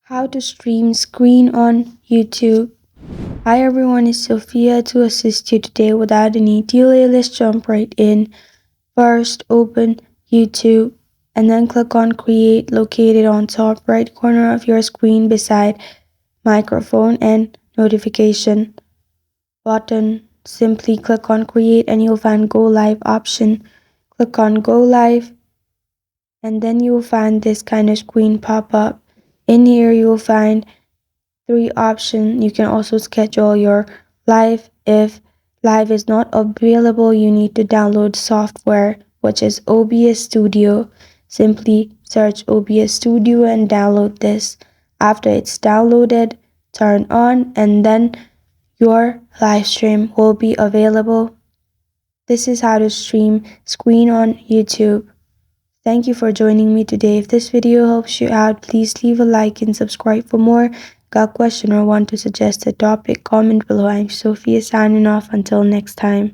How to stream screen on YouTube. Hi everyone, it's Sophia to assist you today. Without any delay, let's jump right in. First, open YouTube and then click on Create, located on top right corner of your screen beside microphone and notification button. Simply click on Create and you'll find Go Live option. Click on Go Live and then you'll find this kind of screen pop up. In here, you'll find three options. You can also schedule your live. If live is not available, you need to download software, which is OBS Studio. Simply search OBS Studio and download this. After it's downloaded, turn on and then your live stream will be available. This is how to stream screen on YouTube. Thank you for joining me today. If this video helps you out, please leave a like and subscribe for more. Got a question or want to suggest a topic? Comment below. I'm Sophia signing off. Until next time.